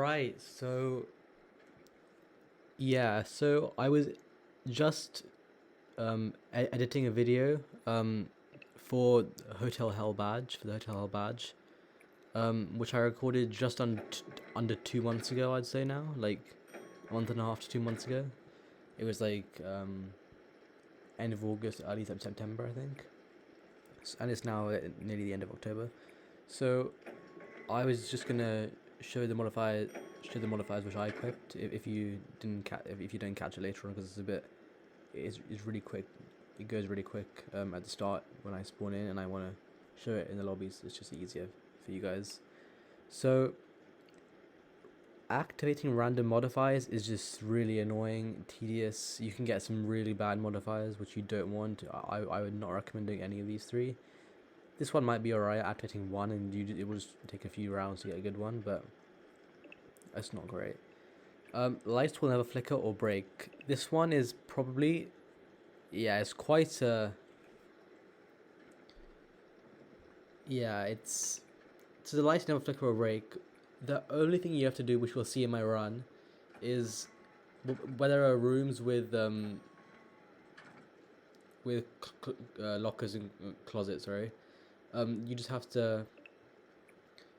Alright, so yeah, so I was just editing a video for Hotel Hell badge, for the Hotel Hell badge, which I recorded just under 2 months ago, I'd say now, like a month and a half to 2 months ago. It was like end of August, early September, I think, and it's now nearly the end of October. So I was just gonna show the modifier, show the modifiers which I equipped. If you didn't if you don't catch it later on, because it's really quick. It goes really quick at the start when I spawn in, and I want to show it in the lobbies. It's just easier for you guys. So activating random modifiers is just really annoying, tedious. You can get some really bad modifiers which you don't want. I would not recommend doing any of these three. This one might be alright, activating one, and it will just take a few rounds to get a good one, but it's not great. Lights will never flicker or break. This one is probably, yeah, it's quite yeah, so the lights never flicker or break. The only thing you have to do, which we'll see in my run, is where there are rooms with lockers and closets, sorry. You just have to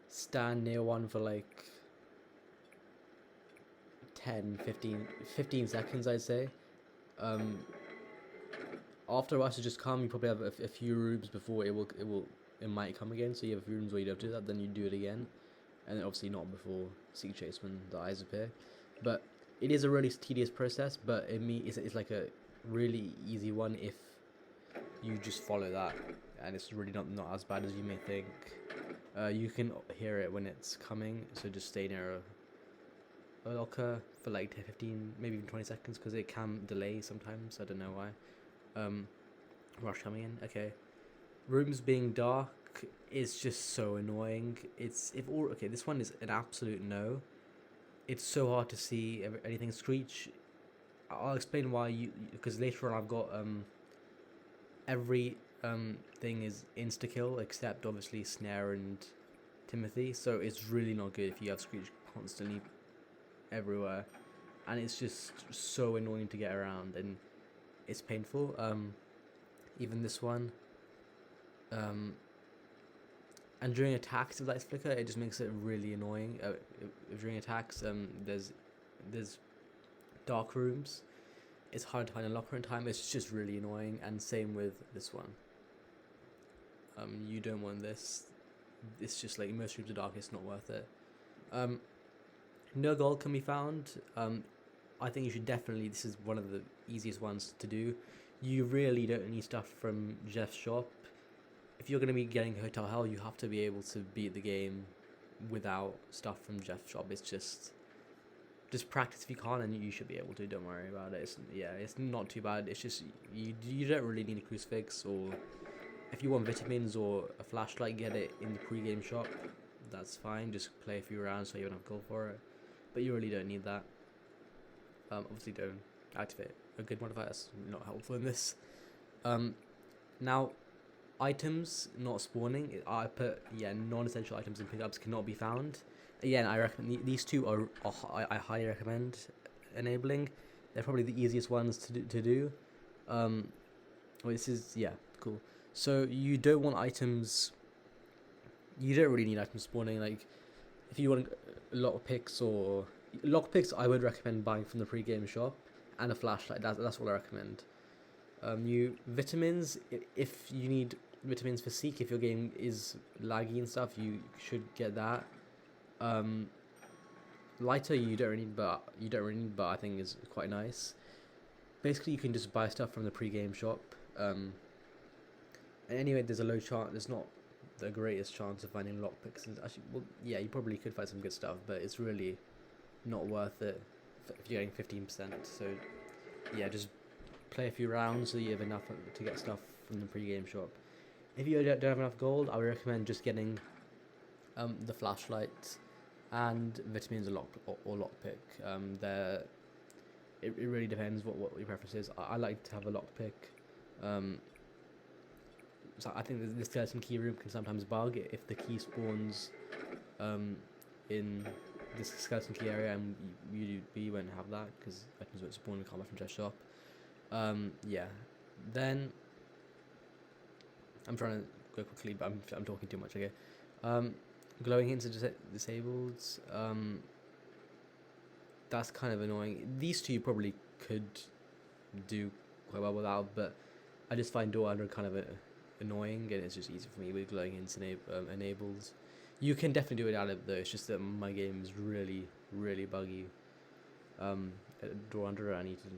stand near one for like 10, 15 seconds, I'd say. After us to just come, you probably have a few rooms before it might come again. So you have a few rooms where you don't do that, then you do it again, and then obviously not before Seek Chase when the eyes appear. But it is a really tedious process, but it's like a really easy one if you just follow that, and it's really not as bad as you may think. You can hear it when it's coming, so just stay near a locker for like 10, 15, maybe even 20 seconds, because it can delay sometimes. I don't know why. Rush coming in. Okay, rooms being dark is just so annoying. Okay, this one is an absolute no. It's so hard to see anything. Screech, I'll explain why, because later on I've got every thing is insta kill except obviously Snare and Timothy, so it's really not good if you have Screech constantly everywhere, and it's just so annoying to get around, and it's painful. Even this one, and during attacks if lights flicker, it just makes it really annoying. During attacks, there's dark rooms. It's hard to find a locker in time. It's just really annoying, and same with this one. You don't want this. It's just like most rooms are dark. It's not worth it. No gold can be found. I think you should definitely. This is one of the easiest ones to do. You really don't need stuff from Jeff's shop. If you're going to be getting Hotel Hell, you have to be able to beat the game without stuff from Jeff's shop. It's just practice if you can, and you should be able to. Don't worry about it. It's not too bad. It's just you don't really need a crucifix, or if you want vitamins or a flashlight, get it in the pre-game shop. That's fine. Just play a few rounds so you don't have to go for it. But you really don't need that. Obviously don't activate a good modifier. That's not helpful in this. Now, items not spawning. I put non-essential items and pickups cannot be found. Again, I recommend these two I highly recommend enabling. They're probably the easiest ones to do. This is cool. So you don't want items. You don't really need items spawning. Like if you want lockpicks or lockpicks, I would recommend buying from the pre-game shop, and a flashlight. That's what I recommend. You vitamins, if you need vitamins for Seek, if your game is laggy and stuff, you should get that. Lighter you don't really need, but I think is quite nice. Basically, you can just buy stuff from the pre-game shop. And anyway, there's a low chance. There's not the greatest chance of finding lockpicks. Actually, you probably could find some good stuff, but it's really not worth it if you're getting 15%. So just play a few rounds so you have enough to get stuff from the pre-game shop. If you don't have enough gold, I would recommend just getting the flashlight and vitamins or lockpick. It really depends what your preference is. I like to have a lockpick. So I think the skeleton key room can sometimes bug if the key spawns in this skeleton key area, and you won't have that because items won't spawn in combat from chest shop. Yeah. Then I'm trying to go quickly, but I'm talking too much. Okay. Glowing hints are disabled. That's kind of annoying. These two you probably could do quite well without, but I just find door under kind of annoying, and it's just easy for me with glowing hints enabled. You can definitely do it out of though. It's just that my game is really buggy. Door under, I need to.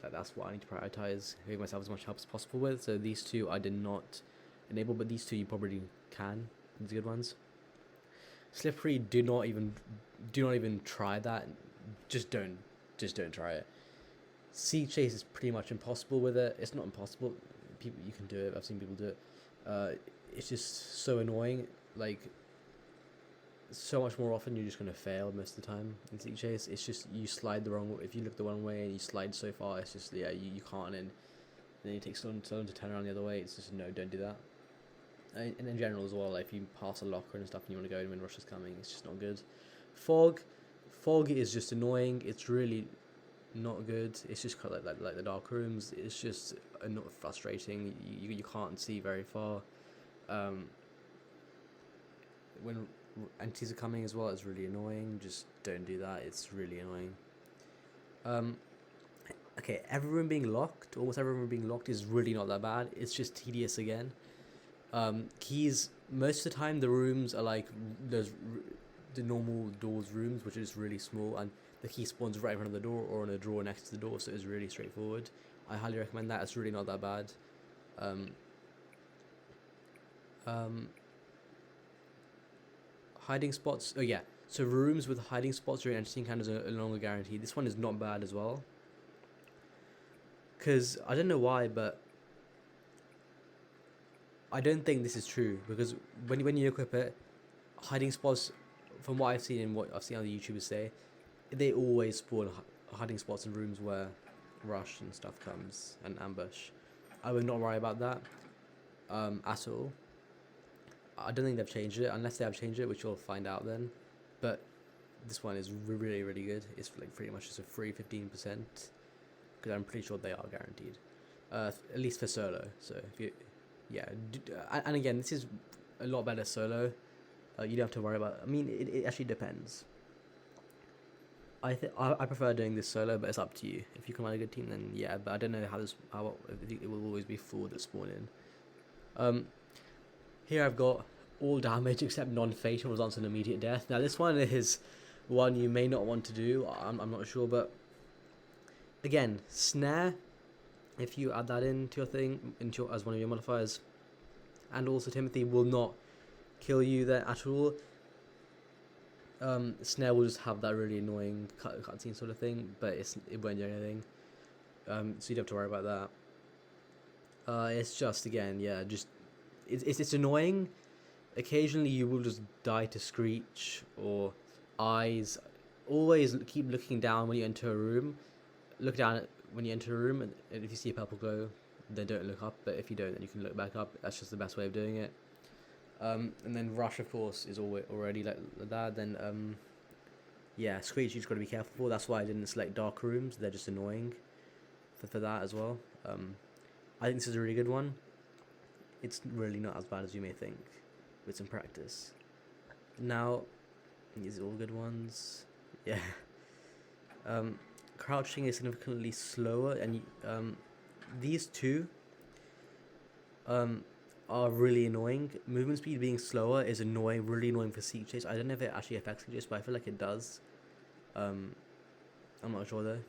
That's what I need to prioritize. Giving myself as much help as possible with. So these two I did not enable, but these two you probably can. These are good ones. Slippery, do not even try that. Just don't try it. Siege chase is pretty much impossible with it. It's not impossible. People, you can do it. I've seen people do it. It's just so annoying. Like, so much more often you're just gonna fail most of the time in siege chase. It's just you slide the wrong way. If you look the one way and you slide so far, it's just you can't. And then it takes so long to turn around the other way. It's just no, don't do that. And in general as well, like if you pass a locker and stuff and you want to go in when rush is coming, it's just not good. Fog is just annoying. It's really not good. It's just kind of like the dark rooms. It's just not frustrating. You can't see very far. When entities are coming as well, it's really annoying. Just don't do that. It's really annoying. Okay, almost every room being locked is really not that bad. It's just tedious again. Keys, most of the time the rooms are like the normal doors rooms, which is really small, and the key spawns right in front of the door or in a drawer next to the door, so it's really straightforward. I highly recommend that. It's really not that bad. Hiding spots, oh yeah, so rooms with hiding spots during entity encounters are no longer guaranteed. This one is not bad as well, because I don't know why, but I don't think this is true, because when you equip it, hiding spots, from what I've seen and what I've seen other YouTubers say, they always spawn hiding spots in rooms where rush and stuff comes and ambush. I would not worry about that at all. I don't think they've changed it, unless they have changed it, which you'll find out then. But this one is really good. It's like pretty much just a free 15%, because I'm pretty sure they are guaranteed, at least for solo. So if you, yeah, and again, this is a lot better solo. You don't have to worry about. I mean, it actually depends. I prefer doing this solo, but it's up to you. If you can find a good team, then yeah. But I don't know how it will always be full that spawn in. Here I've got all damage except non-fatal results in immediate death. Now this one is one you may not want to do. I'm not sure, but again, snare. If you add that into your thing, as one of your modifiers, and also Timothy will not kill you there at all. Snare will just have that really annoying cutscene sort of thing, but it won't do anything. So you don't have to worry about that. It's just, again, yeah, just it's annoying. Occasionally you will just die to screech or eyes. Always keep looking down when you enter a room. Look down when you enter a room, and if you see a purple glow, then don't look up. But if you don't, then you can look back up. That's just the best way of doing it. And then rush, of course, is already like that. Then yeah, screech you just got to be careful for. That's why I didn't select dark rooms. They're just annoying for that as well. I think this is a really good one. It's really not as bad as you may think with some practice. Now, these are all good ones. Yeah. Crouching is significantly slower, and these two are really annoying. Movement speed being slower is annoying, really annoying for siege chase. I don't know if it actually affects siege chase, but I feel like it does. I'm not sure though.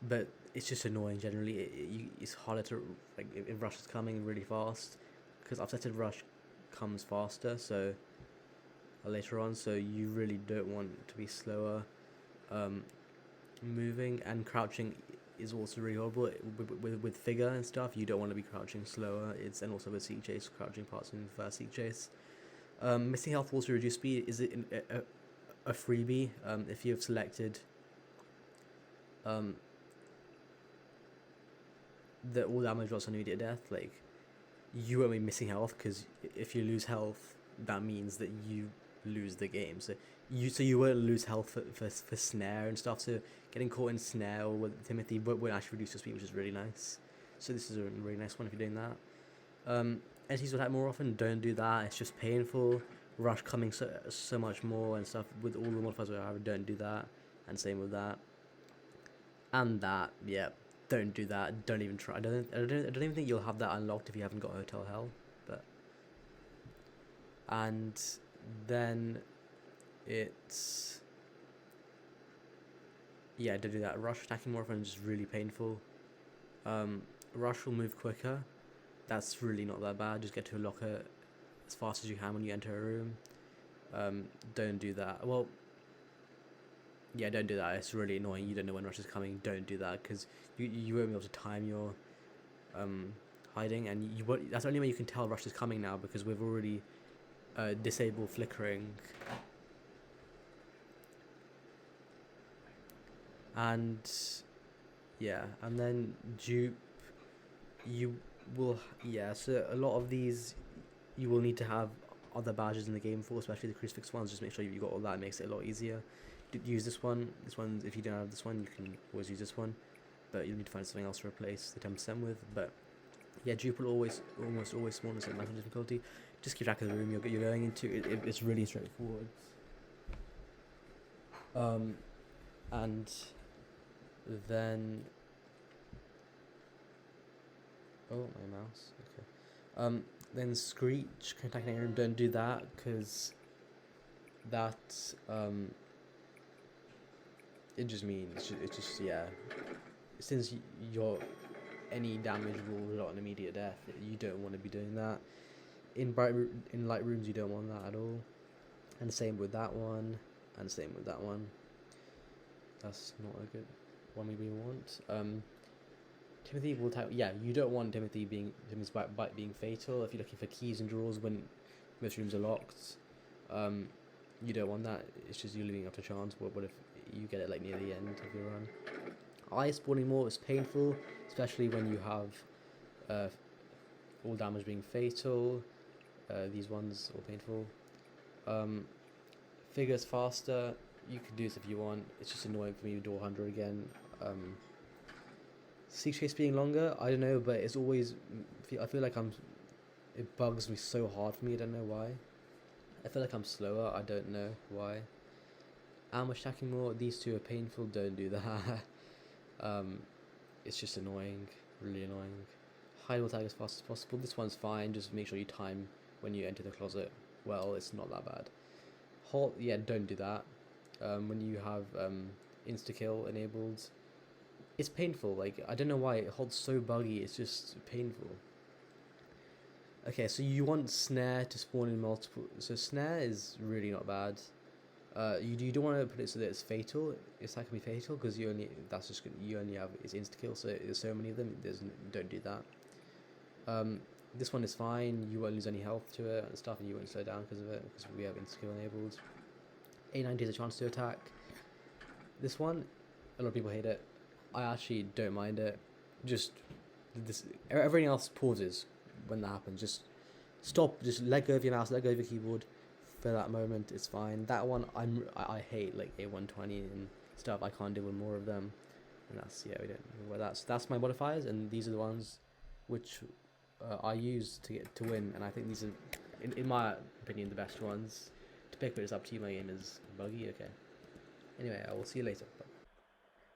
But it's just annoying generally. It's harder to, like, if rush is coming really fast, because upsetted rush comes faster, so later on, so you really don't want to be slower. Moving and crouching is also really horrible with figure and stuff. You don't want to be crouching slower. And also with siege chase, crouching parts in first siege chase. Missing health will also reduce speed. Is it a freebie? If you have selected the all damage results on immediate death, like, you won't be missing health, because if you lose health, that means that you lose the game. So you won't lose health for snare and stuff. So getting caught in snare or with Timothy won't actually reduce your speed, which is really nice. So this is a really nice one if you're doing that. Entities will attack more often. Don't do that. It's just painful. Rush coming so much more and stuff with all the modifiers we have. Don't do that. And same with that. And that, yeah, don't do that. Don't even try. I don't even think you'll have that unlocked if you haven't got Hotel Hell. But and then it's yeah, don't do that. Rush attacking more often is just really painful. Rush will move quicker. That's really not that bad. Just get to a locker as fast as you can when you enter a room. Don't do that. Well, yeah, don't do that. It's really annoying. You don't know when Rush is coming. Don't do that because you won't be able to time your hiding, and you won't, that's the only way you can tell Rush is coming now because we've already disabled flickering. And yeah, and then dupe, you will, yeah, so a lot of these you will need to have other badges in the game for, especially the crucifix ones. Just make sure you got all that. It makes it a lot easier. Use this one. If you don't have this one, you can always use this one, but you'll need to find something else to replace the 10% with. But yeah, dupe will almost always spawn at maximum difficulty. Just keep track of the room you're going into. It's really straightforward. And then oh, my mouse. Okay. Then Screech, contacting room. Don't do that because that it just means it's just yeah. Since you're any damage will result in immediate death, you don't want to be doing that. In light rooms, you don't want that at all. And same with that one. And same with that one. That's not a good one we want. Timothy will type. Yeah, you don't want Timothy's bite being fatal. If you're looking for keys and drawers when most rooms are locked, you don't want that. It's just you leaving up to chance. What if you get it like near the end of your run? Eye spawning more is painful, especially when you have all damage being fatal. These ones are painful. Figures faster. You can do this if you want. It's just annoying for me to do 100 again. Siege chase being longer, I don't know, but it's always. I feel like it bugs me so hard for me. I don't know why. I feel like I'm slower. I don't know why. Ambush stacking more. These two are painful. Don't do that. It's just annoying. Really annoying. Hide will tag as fast as possible. This one's fine. Just make sure you time when you enter the closet. Well, it's not that bad. Halt. Yeah, don't do that. When you have insta kill enabled. It's painful, like, I don't know why, it holds so buggy, it's just painful. Okay, so you want snare to spawn in multiple, so snare is really not bad. You don't want to put it so that it's fatal, it's not going to be fatal, because you only have, it's insta-kill, so there's so many of them, don't do that. This one is fine, you won't lose any health to it and stuff, and you won't slow down because of it, because we have insta-kill enabled. A90 is a chance to attack. This one, a lot of people hate it. I actually don't mind it. Just everything else pauses when that happens. Just stop. Just let go of your mouse. Let go of your keyboard for that moment. It's fine. That one I hate, like A120 and stuff. I can't deal with more of them. And that's we don't. Well, that's my modifiers, and these are the ones which I use to win. And I think these are, in my opinion, the best ones to pick. But it's up to you. My game is buggy. Okay. Anyway, I will see you later. Bye.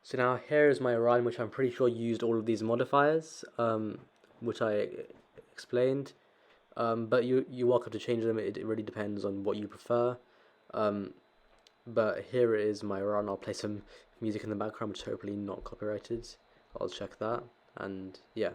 So now here is my run, which I'm pretty sure used all of these modifiers, which I explained. But you're welcome to change them. It really depends on what you prefer. But here it is my run. I'll play some music in the background, which is hopefully not copyrighted. I'll check that, and yeah.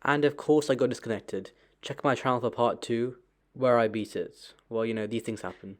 And of course, I got disconnected. Check my channel for part 2, where I beat it. Well, these things happen.